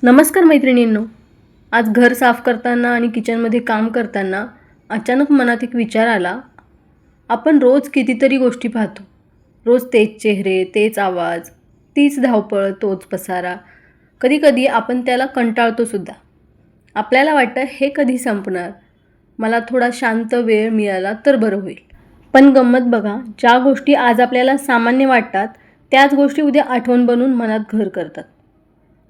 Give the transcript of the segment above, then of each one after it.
नमस्कार मैत्रिणींनो. आज घर साफ करताना आणि किचनमध्ये काम करताना अचानक मनात एक विचार आला. आपण रोज कितीतरी गोष्टी पाहतो. रोज तेच चेहरे, तेच आवाज, तीच धावपळ, तोच पसारा. कधीकधी आपण त्याला कंटाळतो सुद्धा. आपल्याला वाटतं हे कधी संपणार? मला थोडा शांत वेळ मिळाला तर बरं होईल. पण गंमत बघा, ज्या गोष्टी आज आपल्याला सामान्य वाटतात त्याच गोष्टी उद्या आठवण बनून मनात घर करतात.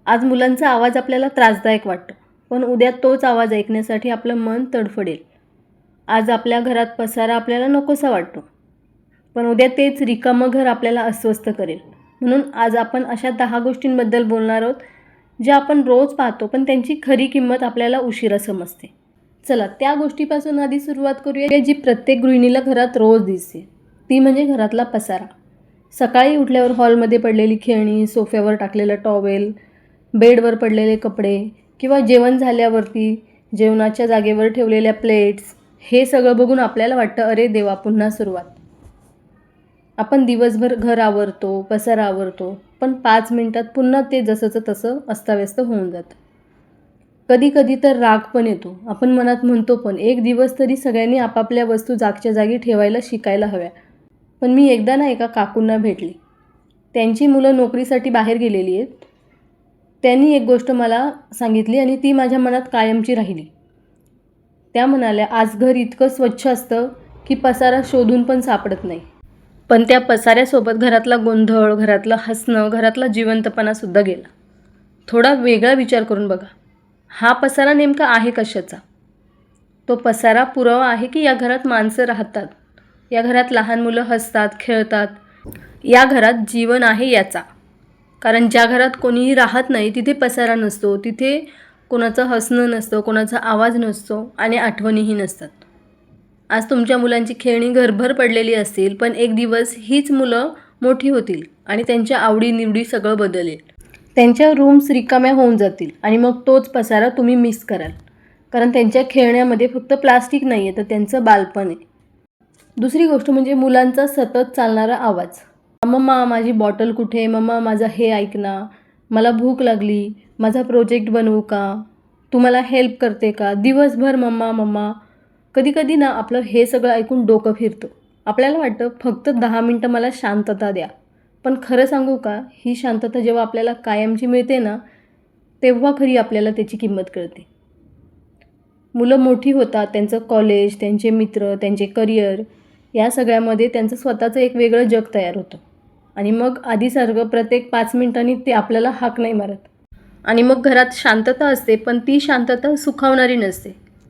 आज मुलांचा आवाज आपल्याला त्रासदायक वाटतो, पण उद्या तोच आवाज ऐकण्यासाठी आपलं मन तडफडेल. आज आपल्या घरात पसारा आपल्याला नकोसा वाटतो, पण उद्या तेच रिकामं घर आपल्याला अस्वस्थ करेल. म्हणून आज आपण अशा 10 गोष्टींबद्दल बोलणार आहोत, ज्या आपण रोज पाहतो पण त्यांची खरी किंमत आपल्याला उशिरा समजते. चला त्या गोष्टीपासून आधी सुरुवात करूया जी प्रत्येक गृहिणीला घरात रोज दिसते. ती म्हणजे घरातला पसारा. सकाळी उठल्यावर हॉलमध्ये पडलेली खेळणी, सोफ्यावर टाकलेलं टॉवेल, बेडवर पडलेले कपडे किंवा जेवण झाल्यावरती जेवणाच्या जागेवर ठेवलेल्या प्लेट्स, हे सगळं बघून आपल्याला वाटतं अरे देवा, पुन्हा सुरुवात. आपण दिवसभर घर आवरतो, पसारा आवरतो, पण 5 मिनिटात पुन्हा ते जसंचं तसं अस्ताव्यस्त होऊन जातं. कधी कधी तर राग पण येतो. आपण मनात म्हणतो पण एक दिवस तरी सगळ्यांनी आपापल्या वस्तू जागच्या जागी ठेवायला शिकायला हव्या. पण मी एकदा एका काकूंना भेटली. त्यांची मुलं नोकरीसाठी बाहेर गेलेली आहेत. त्यांनी एक गोष्ट मला सांगितली आणि ती माझ्या मनात कायमची राहिली. त्या म्हणाल्या, आज घर इतकं स्वच्छ असतं की पसारा शोधून पण सापडत नाही. पण त्या पसाऱ्यासोबत घरातला गोंधळ, घरातलं हसणं, घरातला जिवंतपणासुद्धा गेला. थोडा वेगळा विचार करून बघा, हा पसारा नेमका आहे कशाचा? तो पसारा पुरावा आहे की या घरात माणसं राहतात, या घरात लहान मुलं हसतात, खेळतात, या घरात जीवन आहे याचा. कारण ज्या घरात कोणीही राहत नाही तिथे पसारा नसतो, तिथे कोणाचं हसणं नसतं, कोणाचा आवाज नसतो आणि आठवणीही नसतात. आज तुमच्या मुलांची खेळणी घरभर पडलेली असतील, पण एक दिवस हीच मुलं मोठी होतील आणि त्यांच्या आवडीनिवडी सगळं बदलेल. त्यांच्या रूम्स रिकाम्या होऊन जातील आणि मग तोच पसारा तुम्ही मिस कराल. कारण त्यांच्या खेळण्यामध्ये फक्त प्लास्टिक नाही आहे, तर त्यांचं बालपण आहे. दुसरी गोष्ट म्हणजे मुलांचा सतत चालणारा आवाज. मम्मा माझी बॉटल कुठे? मम्मा माझं हे ऐक ना, मला भूक लागली, माझा प्रोजेक्ट बनवू का, तू मला हेल्प करते का? दिवसभर मम्मा मम्मा. कधी कधी आपलं हे सगळं ऐकून डोकं फिरतं. आपल्याला वाटतं फक्त 10 मिनटं मला शांतता द्या. पण खरं सांगू का, ही शांतता जेव्हा आपल्याला कायमची मिळते ना, तेव्हा खरी आपल्याला त्याची किंमत कळते. मुलं मोठी होतात, त्यांचं कॉलेज, त्यांचे मित्र, त्यांचे करिअर, या सगळ्यामध्ये त्यांचं स्वतःचं एक वेगळं जग तयार होतं. आणि मग आधीसारखं प्रत्येक 5 मिनिटांनी ते आपल्याला हाक नाही मारत. आणि मग घरात शांतता असते, पण ती शांतता सुखावणारी नसते.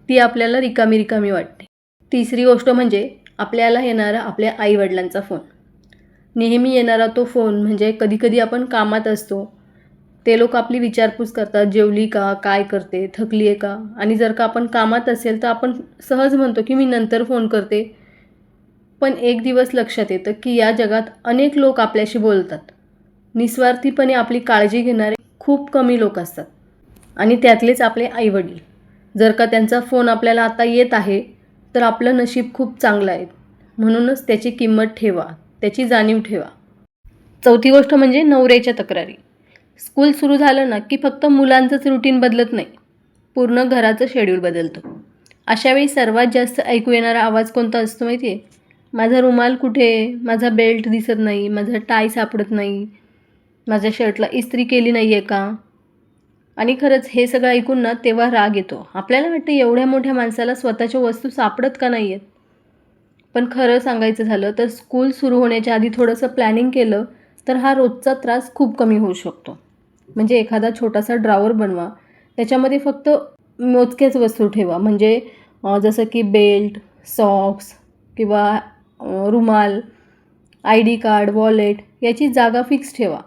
ती आपल्याला रिकामी रिकामी वाटते. तिसरी गोष्ट म्हणजे आपल्याला येणारा आपल्या आईवडिलांचा फोन. नेहमी येणारा तो फोन. म्हणजे कधीकधी आपण कामात असतो, ते लोक आपली विचारपूस करतात, जेवली का, काय करते, थकली आहे का. आणि जर का आपण कामात असेल तर आपण सहज म्हणतो की मी नंतर फोन करते. पण एक दिवस लक्षात येतं की या जगात अनेक लोक आपल्याशी बोलतात. निस्वार्थीपणे आपली काळजी घेणारे खूप कमी लोक असतात आणि त्यातलेच आपले आईवडील. जर का त्यांचा फोन आपल्याला आता येत आहे तर आपलं नशीब खूप चांगलं आहे. म्हणूनच त्याची किंमत ठेवा, त्याची जाणीव ठेवा. चौथी गोष्ट म्हणजे नवऱ्याच्या तक्रारी. स्कूल सुरू झालं ना की फक्त मुलांचंच रुटीन बदलत नाही, पूर्ण घराचं शेड्यूल बदलतं. अशावेळी सर्वात जास्त ऐकू येणारा आवाज कोणता असतो माहिती आहे? माझा रुमाल कुठे? माझा बेल्ट दिसत नाही, माझा टाय सापडत नाही, माझ्या शर्टला इस्त्री केली नाही आहे का? आणि खरंच हे सगळं ऐकून तेव्हा राग येतो. आपल्याला वाटतं एवढ्या मोठ्या माणसाला स्वतःच्या वस्तू सापडत का नाही आहेत? पण खरं सांगायचं झालं तर स्कूल सुरू होण्याच्या आधी थोडंसं प्लॅनिंग केलं तर हा रोजचा त्रास खूप कमी होऊ शकतो. म्हणजे एखादा छोटासा ड्रॉवर बनवा, त्याच्यामध्ये फक्त मोजक्याच वस्तू ठेवा. म्हणजे जसं की बेल्ट, सॉक्स किंवा रुमाल, ID कार्ड, वॉलेट, याची जागा फिक्स ठेवा.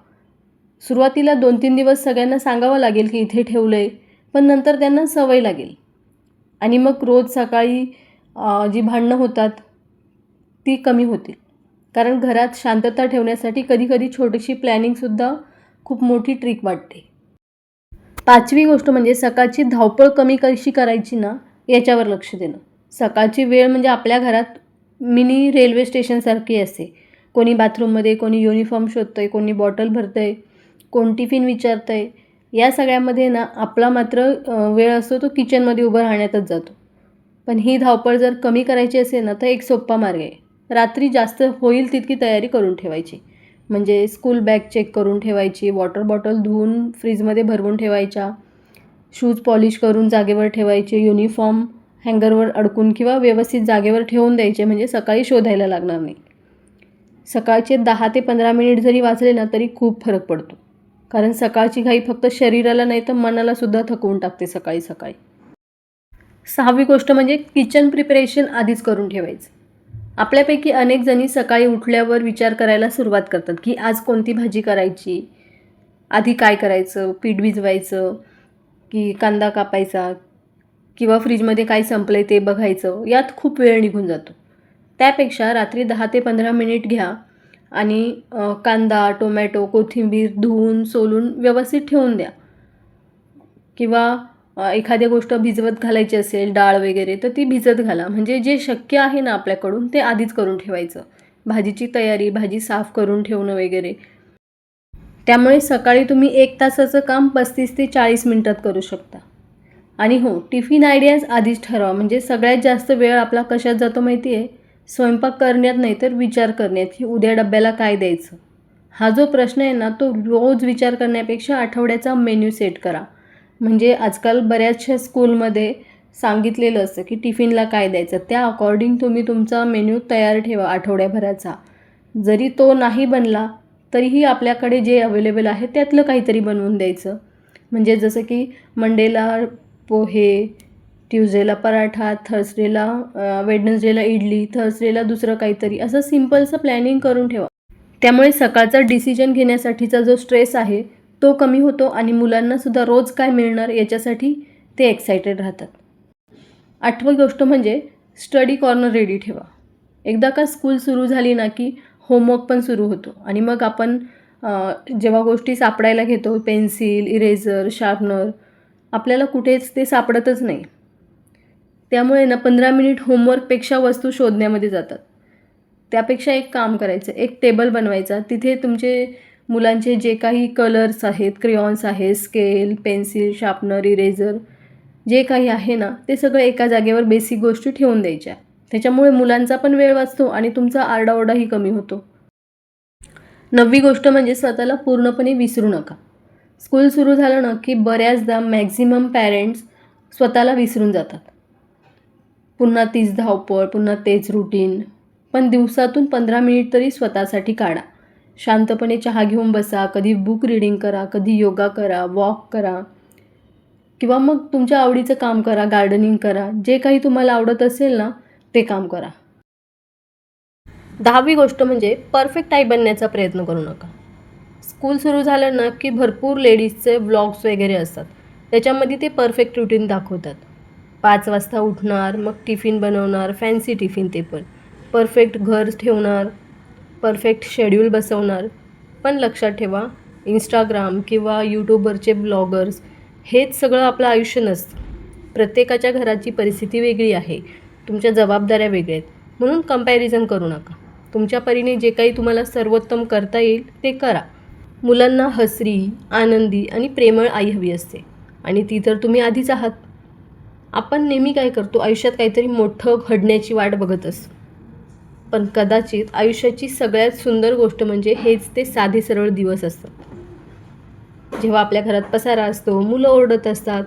सुरुवातीला 2-3 दिवस सगळ्यांना सांगावं लागेल की इथे ठेवलं आहे, पण नंतर त्यांना सवय लागेल. आणि मग रोज सकाळी जी भांडणं होतात ती कमी होतील. कारण घरात शांतता ठेवण्यासाठी कधीकधी छोटीशी प्लॅनिंगसुद्धा खूप मोठी ट्रिक वाटते. पाचवी गोष्ट म्हणजे सकाळची धावपळ कमी कशी करायची याच्यावर लक्ष देणं. सकाळची वेळ म्हणजे आपल्या घरात मिनी रेल्वे स्टेशनसारखी असते. कोणी बाथरूममध्ये, कोणी युनिफॉर्म शोधतं आहे, कोणी बॉटल भरतं आहे, कोण टिफिन विचारतं आहे. या सगळ्यामध्ये ना आपला मात्र वेळ असतो तो किचनमध्ये उभं राहण्यातच जातो. पण ही धावपळ जर कमी करायची असेल ना तर एक सोप्पा मार्ग आहे. रात्री जास्त होईल तितकी तयारी करून ठेवायची. म्हणजे स्कूल बॅग चेक करून ठेवायची, वॉटर बॉटल धुवून फ्रीजमध्ये भरवून ठेवायच्या, शूज पॉलिश करून जागेवर ठेवायचे, युनिफॉर्म हँगरवर अडकून किंवा व्यवस्थित जागेवर ठेवून द्यायचे, म्हणजे सकाळी शोधायला लागणार नाही. सकाळचे 10 ते 15 मिनिट जरी वाचले ना तरी खूप फरक पडतो. कारण सकाळची घाई फक्त शरीराला नाही तर मनालासुद्धा थकवून टाकते सकाळी सकाळी. 6वी गोष्ट म्हणजे किचन प्रिपरेशन आधीच करून ठेवायचं. आपल्यापैकी अनेक जणी सकाळी उठल्यावर विचार करायला सुरुवात करतात की आज कोणती भाजी करायची, आधी काय करायचं, पीठ भिजवायचं की कांदा कापायचा किंवा फ्रीजमध्ये काय संपलं आहे ते बघायचं, यात खूप वेळ निघून जातो. त्यापेक्षा रात्री 10 ते 15 मिनिट घ्या आणि कांदा, टोमॅटो, कोथिंबीर धुवून सोलून व्यवस्थित ठेवून द्या. किंवा एखादी गोष्ट भिजवत घालायची असेल, डाळ वगैरे, तर ती भिजत घाला. म्हणजे जे शक्य आहे ना आपल्याकडून ते आधीच करून ठेवायचं. भाजीची तयारी, भाजी साफ करून ठेवणं वगैरे. त्यामुळे सकाळी तुम्ही 1 तासाचं काम 35 ते 40 मिनिटात करू शकता. आणि हो, टिफिन आयडियाज आधीच ठरवा. म्हणजे सगळ्यात जास्त वेळ आपला कशात जातो माहिती आहे? स्वयंपाक करण्यात नाही तर विचार करण्यात, की उद्या डब्याला काय द्यायचं. हा जो प्रश्न आहे ना तो रोज विचार करण्यापेक्षा आठवड्याचा मेन्यू सेट करा. म्हणजे आजकाल बऱ्याचशा स्कूलमध्ये सांगितलेलं असतं की टिफिनला काय द्यायचं, त्या अकॉर्डिंग तुम्ही तुमचा मेन्यू तयार ठेवा आठवड्याभराचा. जरी तो नाही बनला तरीही आपल्याकडे जे अवेलेबल आहे त्यातलं काहीतरी बनवून द्यायचं. म्हणजे जसं की मंडेला पोहे, ट्यूजडेला पराठा, वेडनेसडेला इडली, थर्सडेला दुसरं काहीतरी, असं सिम्पलचं प्लॅनिंग करून ठेवा. त्यामुळे सकाळचा डिसिजन घेण्यासाठीचा जो स्ट्रेस आहे तो कमी होतो आणि मुलांनासुद्धा रोज काय मिळणार याच्यासाठी ते एक्सायटेड राहतात. 8वी गोष्ट म्हणजे स्टडी कॉर्नर रेडी ठेवा. एकदा का स्कूल सुरू झाली ना की होमवर्क पण सुरू होतो आणि मग आपण जेव्हा गोष्टी सापडायला घेतो, पेन्सिल, इरेझर, शार्पनर, आपल्याला कुठेच ते सापडतच नाही. त्यामुळे ना 15 मिनिट होमवर्कपेक्षा वस्तू शोधण्यामध्ये जातात. त्यापेक्षा एक काम करायचं, एक टेबल बनवायचा. तिथे तुमचे मुलांचे जे काही कलर्स आहेत, क्रेयॉन्स आहेत, स्केल, पेन्सिल, शार्पनर, इरेझर, जे काही आहे ना ते सगळं एका जागेवर बेसिक गोष्टी ठेवून द्यायच्या. त्याच्यामुळे मुलांचा पण वेळ वाचतो आणि तुमचा आरडाओरडाही कमी होतो. 9वी गोष्ट म्हणजे स्वतःला पूर्णपणे विसरू नका. स्कूल सुरू झालं ना की बऱ्याचदा मॅक्झिमम पॅरेंट्स स्वतःला विसरून जातात. पुन्हा तीच धावपळ, पुन्हा तेच रुटीन. पण दिवसातून 15 मिनिट तरी स्वतःसाठी काढा. शांतपणे चहा घेऊन बसा, कधी बुक रीडिंग करा, कधी योगा करा, वॉक करा किंवा मग तुमच्या आवडीचं काम करा, गार्डनिंग करा. जे काही तुम्हाला आवडत असेल ना ते काम करा. 10वी गोष्ट म्हणजे परफेक्ट आई बनण्याचा प्रयत्न करू नका. स्कूल सुरू झालं ना की भरपूर लेडीजचे व्लॉग्स वगैरे असतात. त्याच्यामध्ये ते परफेक्ट रुटीन दाखवतात. 5 वाजता उठणार, मग टिफिन बनवणार, फॅन्सी टिफिन, ते पण परफेक्ट घर ठेवणार, परफेक्ट शेड्यूल बसवणार. पण लक्षात ठेवा, इंस्टाग्राम किंवा यूट्यूबवरचे ब्लॉगर्स हेच सगळं आपलं आयुष्य नसतं. प्रत्येकाच्या घराची परिस्थिती वेगळी आहे, तुमच्या जबाबदाऱ्या वेगळ्या आहेत. म्हणून कंपॅरिझन करू नका. तुमच्या परीने जे काही तुम्हाला सर्वोत्तम करता येईल ते करा. मुलांना हसरी, आनंदी आणि प्रेमळ आई हवी असते आणि ती तर तुम्ही आधीच आहात. आपण नेहमी काय करतो, आयुष्यात काहीतरी मोठं घडण्याची वाट बघत असतो. पण कदाचित आयुष्याची सगळ्यात सुंदर गोष्ट म्हणजे हेच ते साधे सरळ दिवस असतात. जेव्हा आपल्या घरात पसारा असतो, मुलं ओरडत असतात,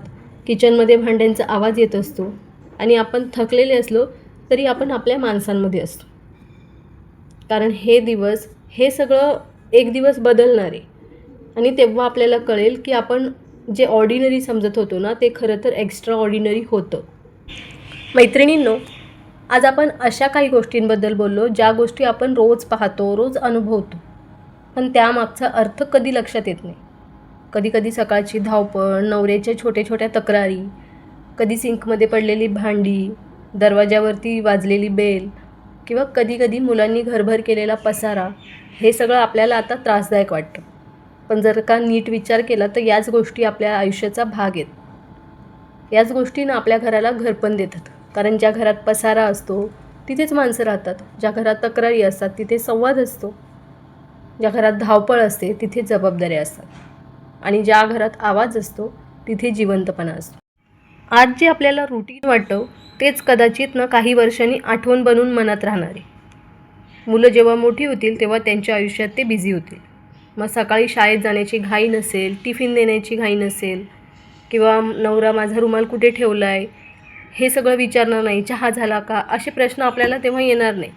किचनमध्ये भांड्यांचा आवाज येत असतो आणि आपण थकलेले असलो तरी आपण आपल्या माणसांमध्ये असतो. कारण हे दिवस, हे सगळं एक दिवस बदलणार आहे आणि तेव्हा आपल्याला कळेल की आपण जे ऑर्डिनरी समजत होतो ना ते खरं तर एक्स्ट्रा ऑर्डिनरी होतं. मैत्रिणींनो, आज आपण अशा काही गोष्टींबद्दल बोललो ज्या गोष्टी आपण रोज पाहतो, रोज अनुभवतो, पण त्यामागचा अर्थ कधी लक्षात येत नाही. कधी सकाळची धावपळ, नवऱ्याच्या छोट्या छोट्या तक्रारी, कधी सिंकमध्ये पडलेली भांडी, दरवाजावरती वाजलेली बेल किंवा कधी मुलांनी घरभर केलेला पसारा, हे सगळं आपल्याला आता त्रासदायक वाटतं. पण जर का नीट विचार केला तर याच गोष्टी आपल्या आयुष्याचा भाग आहेत. याच गोष्टींना आपल्या घराला घरपण देतात. कारण ज्या घरात पसारा असतो तिथेच माणसं राहतात, ज्या घरात तक्रारी असतात तिथे संवाद असतो, ज्या घरात धावपळ असते तिथे जबाबदाऱ्या असतात. आणि ज्या घरात आवाज असतो तिथे जिवंतपणा असतो. आज जे आपल्याला रुटीन वाटतं तेच कदाचित काही वर्षांनी आठवण बनून मनात राहणार आहे. मुलं जेव्हा मोठी होतील तेव्हा त्यांच्या आयुष्यात ते बिझी होतील. मग सकाळी शाळेत जाण्याची घाई नसेल, टिफिन देण्याची घाई नसेल, किंवा नवरा माझा रुमाल कुठे ठेवला आहे हे सगळं विचारणार नाही, चहा झाला का, असे प्रश्न आपल्याला तेव्हा येणार नाही.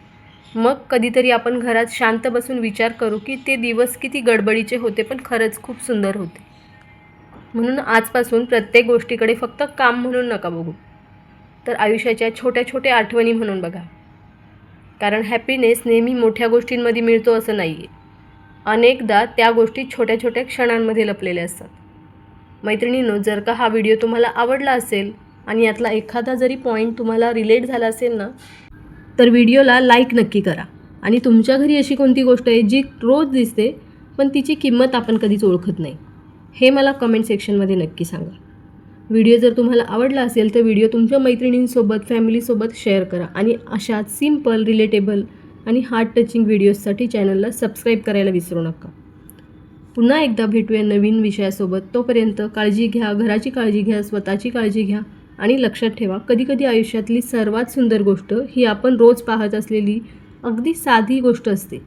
मग कधीतरी आपण घरात शांत बसून विचार करू की ते दिवस किती गडबडीचे होते पण खरंच खूप सुंदर होते. म्हणून आजपासून प्रत्येक गोष्टीकडे फक्त काम म्हणून नका बघू, तर आयुष्याच्या छोट्या छोट्या आठवणी म्हणून बघा. कारण हॅपीनेस नेहमी मोठ्या गोष्टींमध्ये मिळतो असं नाही आहे. अनेकदा त्या गोष्टी छोट्या छोट्या क्षणांमध्ये लपलेल्या असतात. मैत्रिणींनो, जर का हा व्हिडिओ तुम्हाला आवडला असेल आणि यातला एखादा जरी पॉईंट तुम्हाला रिलेट झाला असेल ना, तर व्हिडिओला लाईक नक्की करा. आणि तुमच्या घरी अशी कोणती गोष्ट आहे जी रोज दिसते पण तिची किंमत आपण कधीच ओळखत नाही, हे मला कमेंट सेक्शनमध्ये नक्की सांगा. व्हिडिओ जर तुम्हाला आवडला असेल तर व्हिडिओ तुमच्या मैत्रिणींसोबत, फॅमिलीसोबत शेअर करा. आणि अशाच सिम्पल, रिलेटेबल आणि हार्ट टचिंग व्हिडिओजसाठी चॅनलला सबस्क्राईब करायला विसरू नका. पुन्हा एकदा भेटूया नवीन विषयासोबत. तोपर्यंत काळजी घ्या, घराची काळजी घ्या, स्वतःची काळजी घ्या. आणि लक्षात ठेवा, कधीकधी आयुष्यातली सर्वात सुंदर गोष्ट ही आपण रोज पाहत असलेली अगदी साधी गोष्ट असते,